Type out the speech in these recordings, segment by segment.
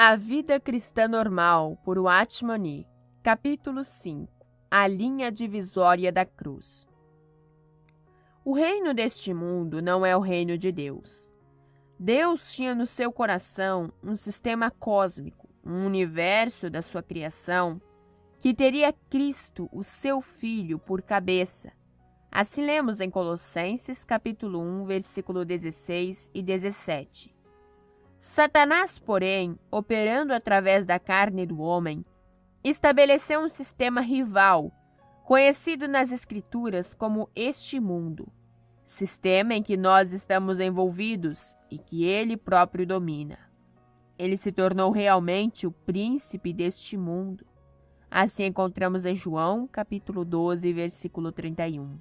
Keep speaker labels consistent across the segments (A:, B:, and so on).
A: A Vida Cristã Normal, por Watchman Nee. Capítulo 5. A linha divisória da cruz. O reino deste mundo não é o reino de Deus. Deus tinha no seu coração um sistema cósmico, um universo da sua criação, que teria Cristo, o seu Filho, por cabeça. Assim lemos em Colossenses, capítulo 1, versículo 16 e 17. Satanás, porém, operando através da carne do homem, estabeleceu um sistema rival, conhecido nas Escrituras como este mundo, sistema em que nós estamos envolvidos e que ele próprio domina. Ele se tornou realmente o príncipe deste mundo. Assim encontramos em João, capítulo 12, versículo 31.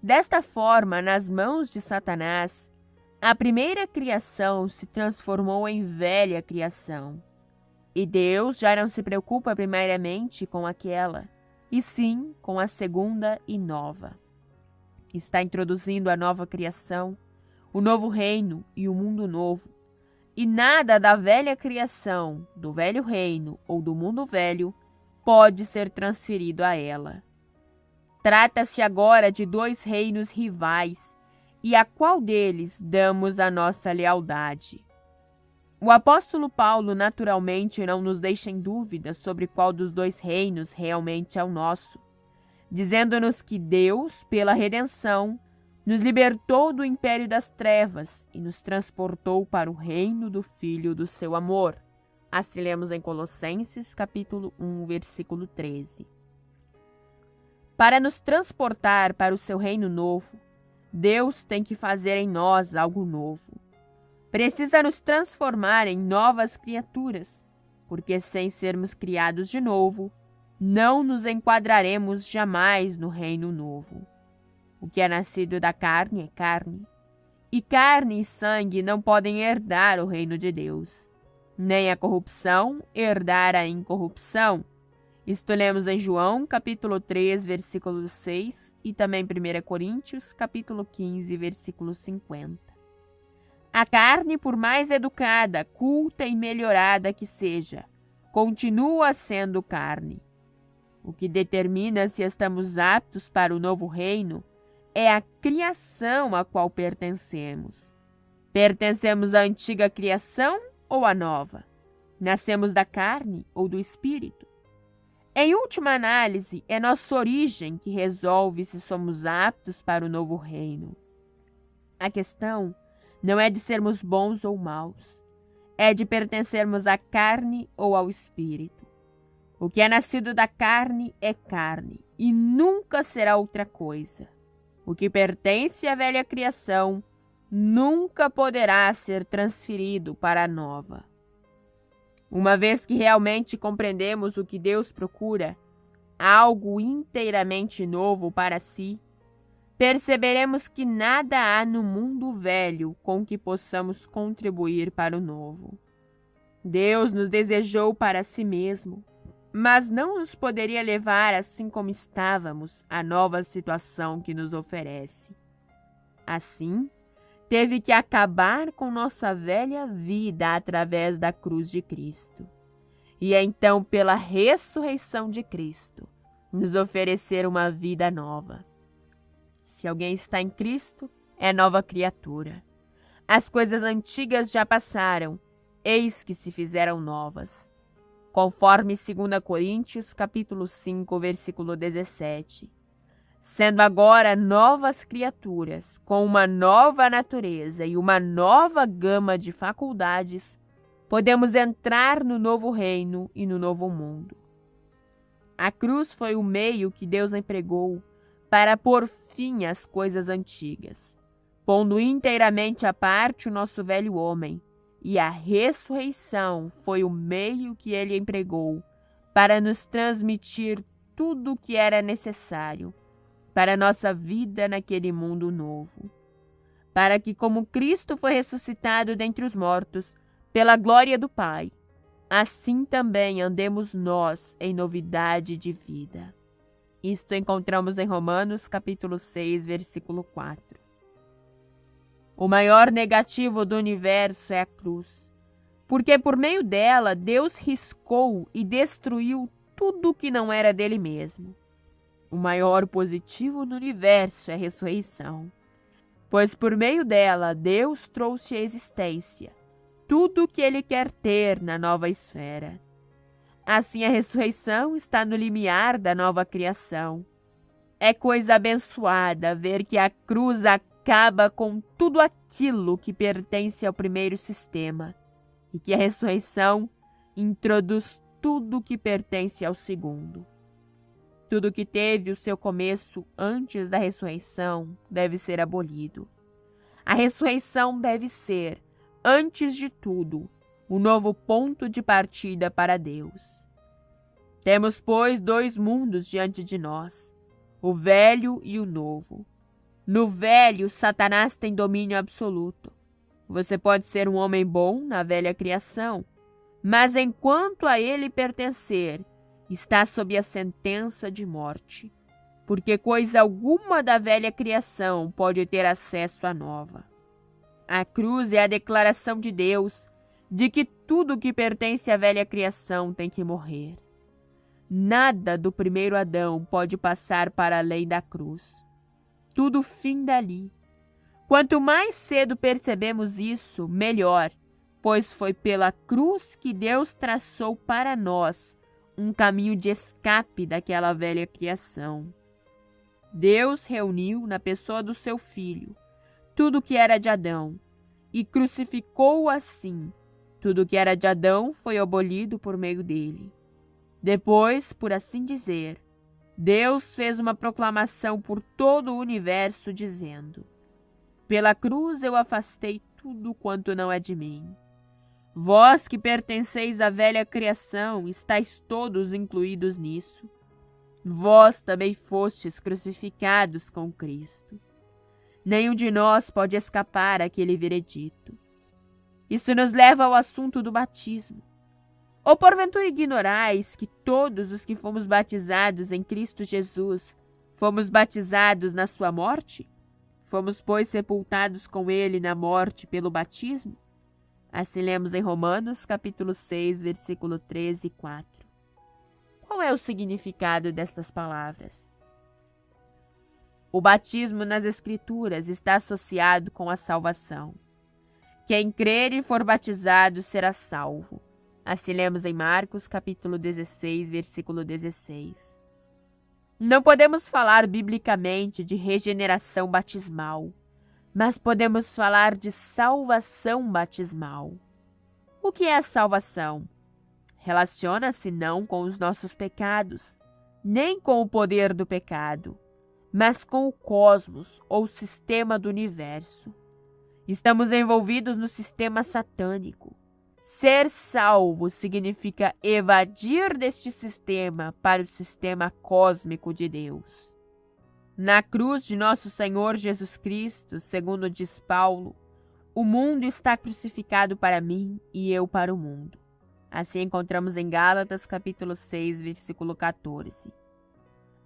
A: Desta forma, nas mãos de Satanás, a primeira criação se transformou em velha criação. E Deus já não se preocupa primeiramente com aquela, e sim com a segunda e nova. Está introduzindo a nova criação, o novo reino e o mundo novo. E nada da velha criação, do velho reino ou do mundo velho pode ser transferido a ela. Trata-se agora de dois reinos rivais, e a qual deles damos a nossa lealdade? O apóstolo Paulo naturalmente não nos deixa em dúvida sobre qual dos dois reinos realmente é o nosso, dizendo-nos que Deus, pela redenção, nos libertou do império das trevas e nos transportou para o reino do Filho do seu amor. Assim lemos em Colossenses, capítulo 1, versículo 13. Para nos transportar para o seu reino novo, Deus tem que fazer em nós algo novo. Precisa nos transformar em novas criaturas, porque sem sermos criados de novo, não nos enquadraremos jamais no reino novo. O que é nascido da carne é carne, e carne e sangue não podem herdar o reino de Deus, nem a corrupção herdar a incorrupção. Isto lemos em João, capítulo 3, versículo 6, e também 1 Coríntios, capítulo 15, versículo 50. A carne, por mais educada, culta e melhorada que seja, continua sendo carne. O que determina se estamos aptos para o novo reino é a criação a qual pertencemos. Pertencemos à antiga criação ou à nova? Nascemos da carne ou do espírito? Em última análise, é nossa origem que resolve se somos aptos para o novo reino. A questão não é de sermos bons ou maus, é de pertencermos à carne ou ao espírito. O que é nascido da carne é carne e nunca será outra coisa. O que pertence à velha criação nunca poderá ser transferido para a nova. Uma vez que realmente compreendemos o que Deus procura, algo inteiramente novo para si, perceberemos que nada há no mundo velho com que possamos contribuir para o novo. Deus nos desejou para si mesmo, mas não nos poderia levar assim como estávamos à nova situação que nos oferece. Assim, teve que acabar com nossa velha vida através da cruz de Cristo. E então, pela ressurreição de Cristo, nos oferecer uma vida nova. Se alguém está em Cristo, é nova criatura. As coisas antigas já passaram, eis que se fizeram novas. Conforme 2 Coríntios, capítulo 5, versículo 17. Sendo agora novas criaturas, com uma nova natureza e uma nova gama de faculdades, podemos entrar no novo reino e no novo mundo. A cruz foi o meio que Deus empregou para pôr fim às coisas antigas, pondo inteiramente à parte o nosso velho homem, e a ressurreição foi o meio que ele empregou para nos transmitir tudo o que era necessário para a nossa vida naquele mundo novo, para que, como Cristo foi ressuscitado dentre os mortos, pela glória do Pai, assim também andemos nós em novidade de vida. Isto encontramos em Romanos, capítulo 6, versículo 4. O maior negativo do universo é a cruz, porque por meio dela Deus riscou e destruiu tudo que não era dele mesmo. O maior positivo no universo é a ressurreição, pois por meio dela Deus trouxe à existência tudo o que ele quer ter na nova esfera. Assim, a ressurreição está no limiar da nova criação. É coisa abençoada ver que a cruz acaba com tudo aquilo que pertence ao primeiro sistema e que a ressurreição introduz tudo que pertence ao segundo. Tudo que teve o seu começo antes da ressurreição deve ser abolido. A ressurreição deve ser, antes de tudo, o novo ponto de partida para Deus. Temos, pois, dois mundos diante de nós, o velho e o novo. No velho, Satanás tem domínio absoluto. Você pode ser um homem bom na velha criação, mas enquanto a ele pertencer, está sob a sentença de morte, porque coisa alguma da velha criação pode ter acesso à nova. A cruz é a declaração de Deus de que tudo que pertence à velha criação tem que morrer. Nada do primeiro Adão pode passar para além da cruz. Tudo finda ali. Quanto mais cedo percebemos isso, melhor, pois foi pela cruz que Deus traçou para nós um caminho de escape daquela velha criação. Deus reuniu na pessoa do seu Filho tudo que era de Adão e crucificou assim. Tudo que era de Adão foi abolido por meio dele. Depois, por assim dizer, Deus fez uma proclamação por todo o universo, dizendo: pela cruz eu afastei tudo quanto não é de mim. Vós que pertenceis à velha criação, estáis todos incluídos nisso. Vós também fostes crucificados com Cristo. Nenhum de nós pode escapar àquele veredito. Isso nos leva ao assunto do batismo. Ou porventura ignorais que todos os que fomos batizados em Cristo Jesus fomos batizados na sua morte? Fomos, pois, sepultados com ele na morte pelo batismo? Assim lemos em Romanos, capítulo 6, versículo 13 e 4. Qual é o significado destas palavras? O batismo nas Escrituras está associado com a salvação. Quem crer e for batizado será salvo. Assim lemos em Marcos, capítulo 16, versículo 16. Não podemos falar biblicamente de regeneração batismal, mas podemos falar de salvação batismal. O que é a salvação? Relaciona-se não com os nossos pecados, nem com o poder do pecado, mas com o cosmos ou sistema do universo. Estamos envolvidos no sistema satânico. Ser salvo significa evadir deste sistema para o sistema cósmico de Deus. Na cruz de nosso Senhor Jesus Cristo, segundo diz Paulo, o mundo está crucificado para mim e eu para o mundo. Assim encontramos em Gálatas capítulo 6, versículo 14.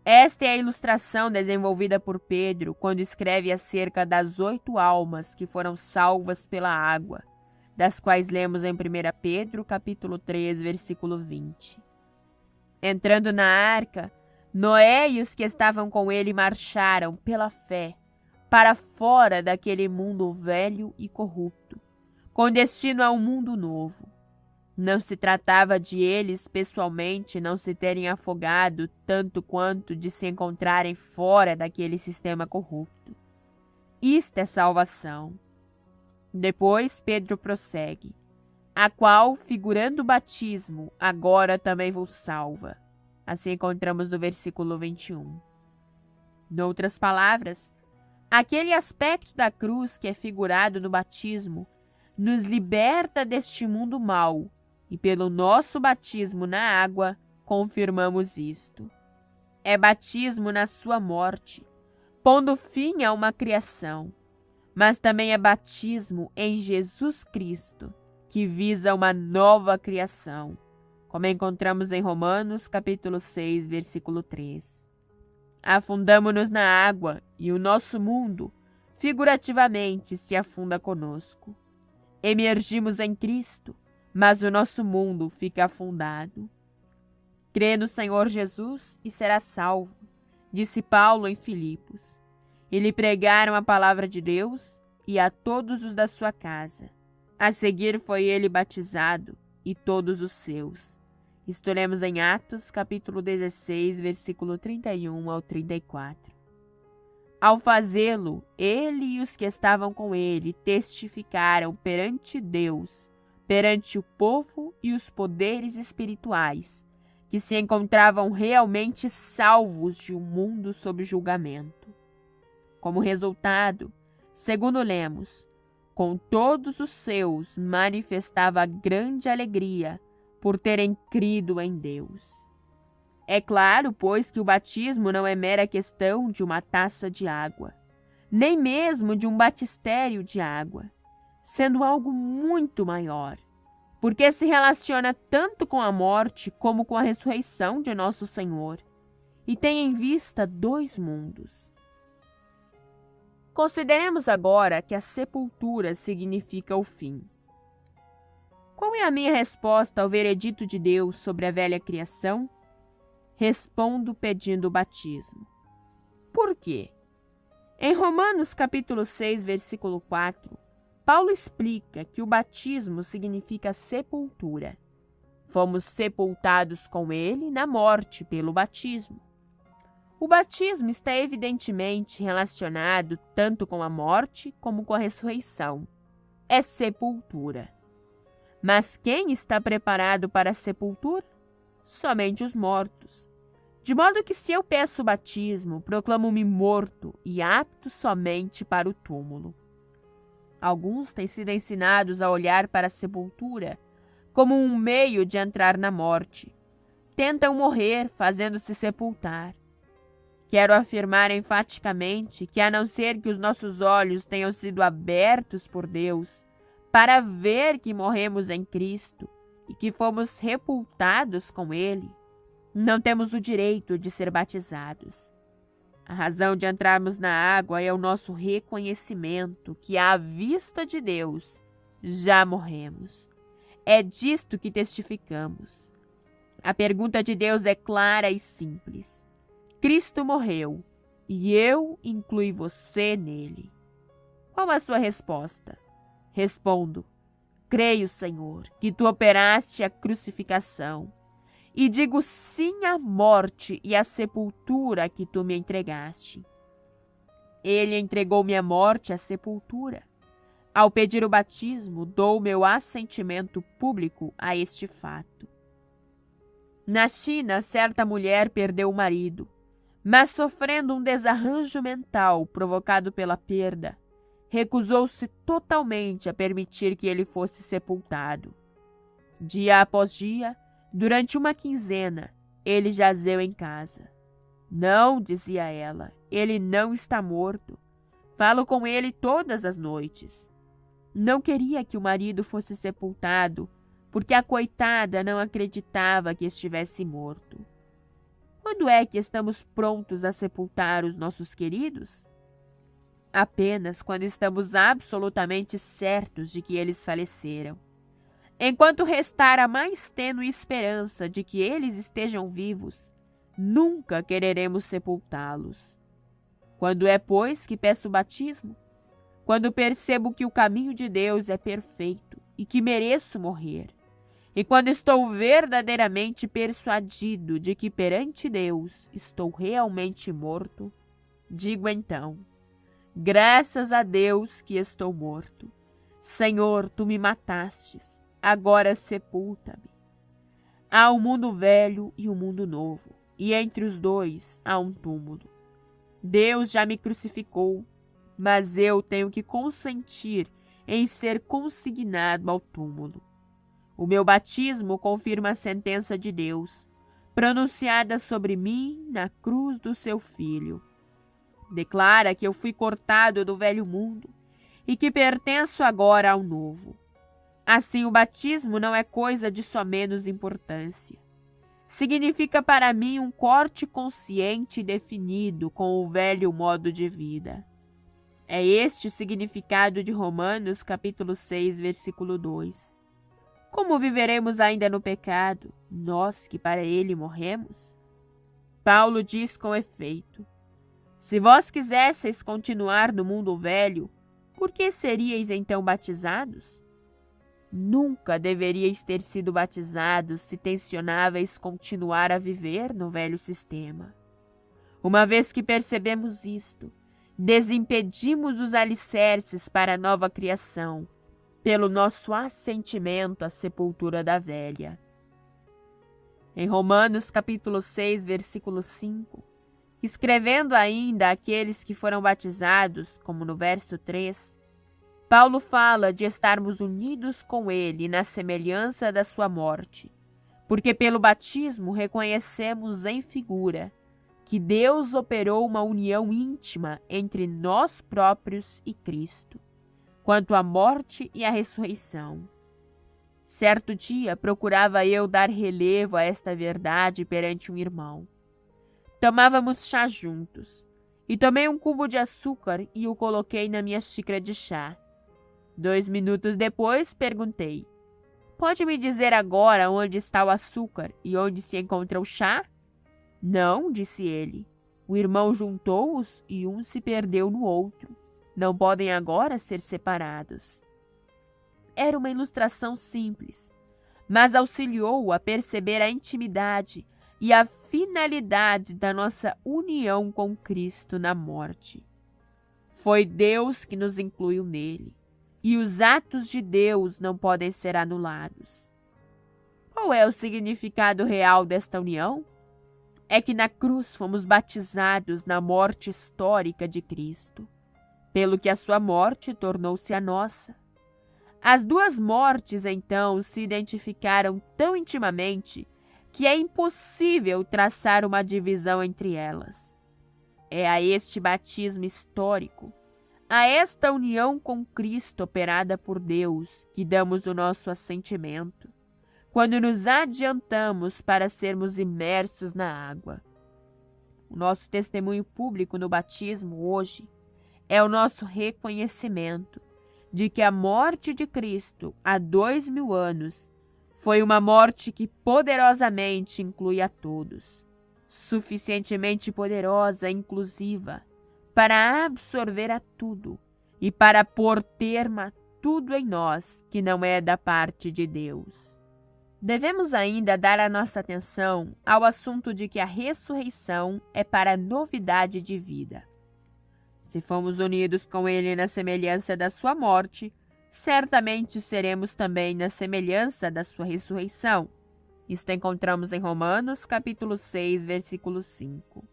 A: Esta é a ilustração desenvolvida por Pedro quando escreve acerca das 8 almas que foram salvas pela água, das quais lemos em 1 Pedro capítulo 3, versículo 20. Entrando na arca, Noé e os que estavam com ele marcharam, pela fé, para fora daquele mundo velho e corrupto, com destino a um mundo novo. Não se tratava de eles, pessoalmente, não se terem afogado tanto quanto de se encontrarem fora daquele sistema corrupto. Isto é salvação. Depois, Pedro prossegue, a qual, figurando o batismo, agora também vos salva. Assim encontramos no versículo 21. Noutras palavras, aquele aspecto da cruz que é figurado no batismo nos liberta deste mundo mau, e pelo nosso batismo na água confirmamos isto. É batismo na sua morte, pondo fim a uma criação, mas também é batismo em Jesus Cristo, que visa uma nova criação, como encontramos em Romanos capítulo 6, versículo 3. Afundamo-nos na água e o nosso mundo, figurativamente, se afunda conosco. Emergimos em Cristo, mas o nosso mundo fica afundado. Crê no Senhor Jesus e será salvo, disse Paulo em Filipos. E lhe pregaram a palavra de Deus e a todos os da sua casa. A seguir foi ele batizado e todos os seus. Isto lemos em Atos, capítulo 16, versículo 31 ao 34. Ao fazê-lo, ele e os que estavam com ele testificaram perante Deus, perante o povo e os poderes espirituais, que se encontravam realmente salvos de um mundo sob julgamento. Como resultado, segundo lemos, com todos os seus manifestava grande alegria por terem crido em Deus. É claro, pois, que o batismo não é mera questão de uma taça de água, nem mesmo de um batistério de água, sendo algo muito maior, porque se relaciona tanto com a morte como com a ressurreição de nosso Senhor, e tem em vista dois mundos. Consideremos agora que a sepultura significa o fim. Qual é a minha resposta ao veredito de Deus sobre a velha criação? Respondo pedindo o batismo. Por quê? Em Romanos capítulo 6, versículo 4, Paulo explica que o batismo significa sepultura. Fomos sepultados com ele na morte pelo batismo. O batismo está evidentemente relacionado tanto com a morte como com a ressurreição. É sepultura. Mas quem está preparado para a sepultura? Somente os mortos. De modo que se eu peço o batismo, proclamo-me morto e apto somente para o túmulo. Alguns têm sido ensinados a olhar para a sepultura como um meio de entrar na morte. Tentam morrer fazendo-se sepultar. Quero afirmar enfaticamente que, a não ser que os nossos olhos tenham sido abertos por Deus para ver que morremos em Cristo e que fomos sepultados com Ele, não temos o direito de ser batizados. A razão de entrarmos na água é o nosso reconhecimento que, à vista de Deus, já morremos. É disto que testificamos. A pergunta de Deus é clara e simples. Cristo morreu, e eu incluí você nele. Qual a sua resposta? Respondo, creio, Senhor, que tu operaste a crucificação, e digo sim à morte e à sepultura que tu me entregaste. Ele entregou-me à morte e à sepultura. Ao pedir o batismo, dou meu assentimento público a este fato. Na China, certa mulher perdeu o marido, mas sofrendo um desarranjo mental provocado pela perda, recusou-se totalmente a permitir que ele fosse sepultado. Dia após dia, durante uma quinzena, ele jazeu em casa. Não, dizia ela, ele não está morto. Falo com ele todas as noites. Não queria que o marido fosse sepultado, porque a coitada não acreditava que estivesse morto. Quando é que estamos prontos a sepultar os nossos queridos? Apenas quando estamos absolutamente certos de que eles faleceram. Enquanto restar a mais tênue esperança de que eles estejam vivos, nunca quereremos sepultá-los. Quando é, pois, que peço o batismo? Quando percebo que o caminho de Deus é perfeito e que mereço morrer. E quando estou verdadeiramente persuadido de que perante Deus estou realmente morto, digo então, graças a Deus que estou morto. Senhor, tu me matastes, agora sepulta-me. Há um mundo velho e um mundo novo, e entre os dois há um túmulo. Deus já me crucificou, mas eu tenho que consentir em ser consignado ao túmulo. O meu batismo confirma a sentença de Deus, pronunciada sobre mim na cruz do seu Filho. Declara que eu fui cortado do velho mundo e que pertenço agora ao novo. Assim, o batismo não é coisa de só menos importância. Significa para mim um corte consciente e definido com o velho modo de vida. É este o significado de Romanos capítulo 6, versículo 2. Como viveremos ainda no pecado, nós que para ele morremos? Paulo diz com efeito: se vós quisesseis continuar no mundo velho, por que seríeis então batizados? Nunca deveríeis ter sido batizados se tensionáveis continuar a viver no velho sistema. Uma vez que percebemos isto, desimpedimos os alicerces para a nova criação, pelo nosso assentimento à sepultura da velha. Em Romanos capítulo 6, versículo 5, escrevendo ainda àqueles que foram batizados, como no verso 3, Paulo fala de estarmos unidos com ele na semelhança da sua morte, porque pelo batismo reconhecemos em figura que Deus operou uma união íntima entre nós próprios e Cristo, quanto à morte e à ressurreição. Certo dia procurava eu dar relevo a esta verdade perante um irmão. Tomávamos chá juntos, e tomei um cubo de açúcar e o coloquei na minha xícara de chá. 2 minutos depois, perguntei: pode me dizer agora onde está o açúcar e onde se encontra o chá? Não, disse ele. O irmão juntou-os e um se perdeu no outro. Não podem agora ser separados. Era uma ilustração simples, mas auxiliou a perceber a intimidade e a finalidade da nossa união com Cristo na morte. Foi Deus que nos incluiu nele, e os atos de Deus não podem ser anulados. Qual é o significado real desta união? É que na cruz fomos batizados na morte histórica de Cristo, pelo que a sua morte tornou-se a nossa. As duas mortes, então, se identificaram tão intimamente que é impossível traçar uma divisão entre elas. É a este batismo histórico, a esta união com Cristo operada por Deus, que damos o nosso assentimento, quando nos adiantamos para sermos imersos na água. O nosso testemunho público no batismo hoje é o nosso reconhecimento de que a morte de Cristo há 2000 anos foi uma morte que poderosamente inclui a todos, suficientemente poderosa e inclusiva para absorver a tudo e para pôr termo a tudo em nós que não é da parte de Deus. Devemos ainda dar a nossa atenção ao assunto de que a ressurreição é para novidade de vida. Se fomos unidos com ele na semelhança da sua morte, certamente seremos também na semelhança da sua ressurreição. Isto encontramos em Romanos, capítulo 6, versículo 5.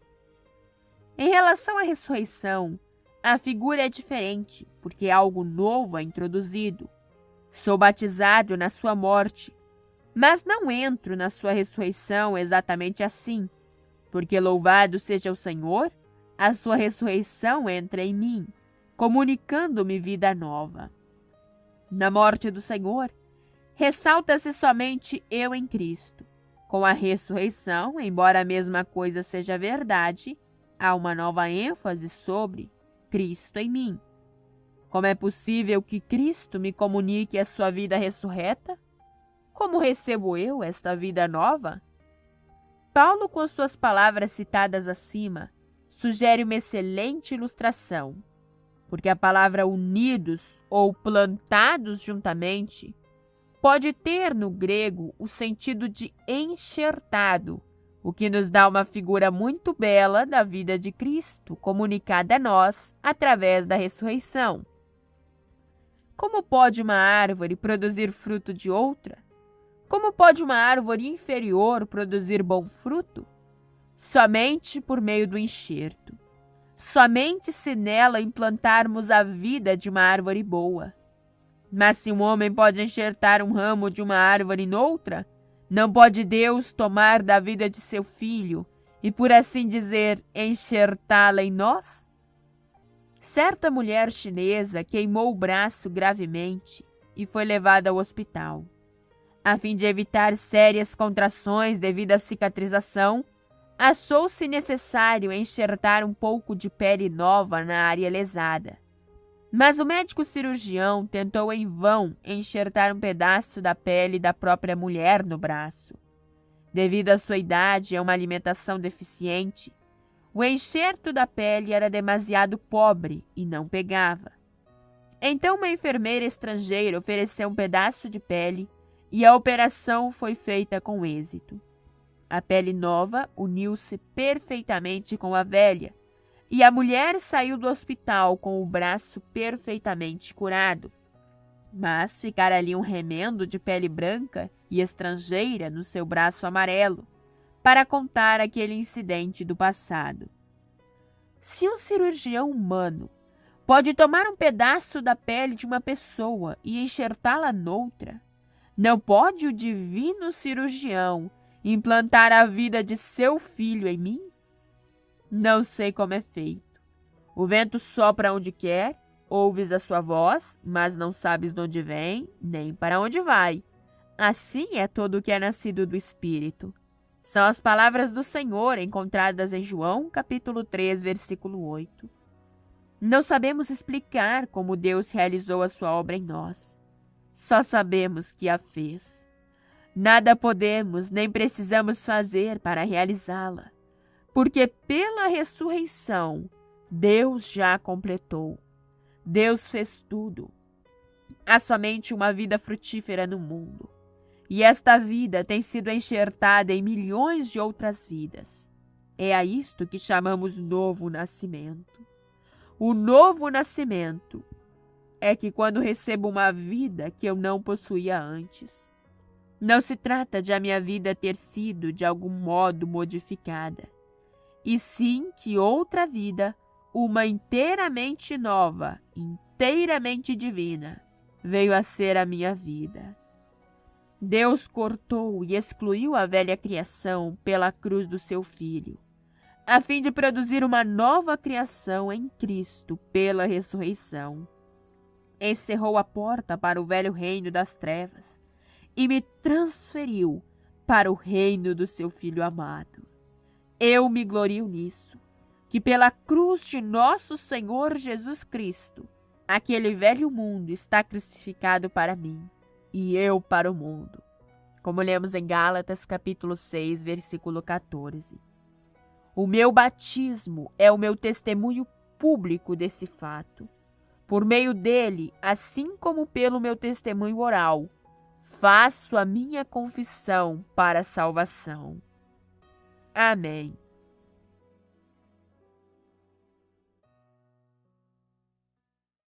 A: Em relação à ressurreição, a figura é diferente, porque algo novo é introduzido. Sou batizado na sua morte, mas não entro na sua ressurreição exatamente assim, porque louvado seja o Senhor, a sua ressurreição entra em mim, comunicando-me vida nova. Na morte do Senhor, ressalta-se somente eu em Cristo. Com a ressurreição, embora a mesma coisa seja verdade, há uma nova ênfase sobre Cristo em mim. Como é possível que Cristo me comunique a sua vida ressurreta? Como recebo eu esta vida nova? Paulo, com suas palavras citadas acima, sugere uma excelente ilustração, porque a palavra unidos ou plantados juntamente pode ter no grego o sentido de enxertado, o que nos dá uma figura muito bela da vida de Cristo, comunicada a nós através da ressurreição. Como pode uma árvore produzir fruto de outra? Como pode uma árvore inferior produzir bom fruto? Somente por meio do enxerto. Somente se nela implantarmos a vida de uma árvore boa. Mas se um homem pode enxertar um ramo de uma árvore noutra, não pode Deus tomar da vida de seu filho e, por assim dizer, enxertá-la em nós? Certa mulher chinesa queimou o braço gravemente e foi levada ao hospital. A fim de evitar sérias contrações devido à cicatrização, achou-se necessário enxertar um pouco de pele nova na área lesada. Mas o médico cirurgião tentou em vão enxertar um pedaço da pele da própria mulher no braço. Devido à sua idade e a uma alimentação deficiente, o enxerto da pele era demasiado pobre e não pegava. Então uma enfermeira estrangeira ofereceu um pedaço de pele e a operação foi feita com êxito. A pele nova uniu-se perfeitamente com a velha, e a mulher saiu do hospital com o braço perfeitamente curado. Mas ficara ali um remendo de pele branca e estrangeira no seu braço amarelo, para contar aquele incidente do passado. Se um cirurgião humano pode tomar um pedaço da pele de uma pessoa e enxertá-la noutra, não pode o divino cirurgião implantar a vida de seu filho em mim? Não sei como é feito. O vento sopra onde quer, ouves a sua voz, mas não sabes de onde vem, nem para onde vai. Assim é todo o que é nascido do Espírito. São as palavras do Senhor encontradas em João, capítulo 3, versículo 8. Não sabemos explicar como Deus realizou a sua obra em nós. Só sabemos que a fez. Nada podemos nem precisamos fazer para realizá-la, porque pela ressurreição Deus já completou. Deus fez tudo. Há somente uma vida frutífera no mundo, e esta vida tem sido enxertada em milhões de outras vidas. É a isto que chamamos novo nascimento. O novo nascimento é que quando recebo uma vida que eu não possuía antes, não se trata de a minha vida ter sido de algum modo modificada, e sim que outra vida, uma inteiramente nova, inteiramente divina, veio a ser a minha vida. Deus cortou e excluiu a velha criação pela cruz do seu Filho, a fim de produzir uma nova criação em Cristo pela ressurreição. Encerrou a porta para o velho reino das trevas e me transferiu para o reino do seu Filho amado. Eu me glorio nisso, que pela cruz de nosso Senhor Jesus Cristo, aquele velho mundo está crucificado para mim, e eu para o mundo. Como lemos em Gálatas, capítulo 6, versículo 14. O meu batismo é o meu testemunho público desse fato. Por meio dele, assim como pelo meu testemunho oral, faço a minha confissão para a salvação. Amém.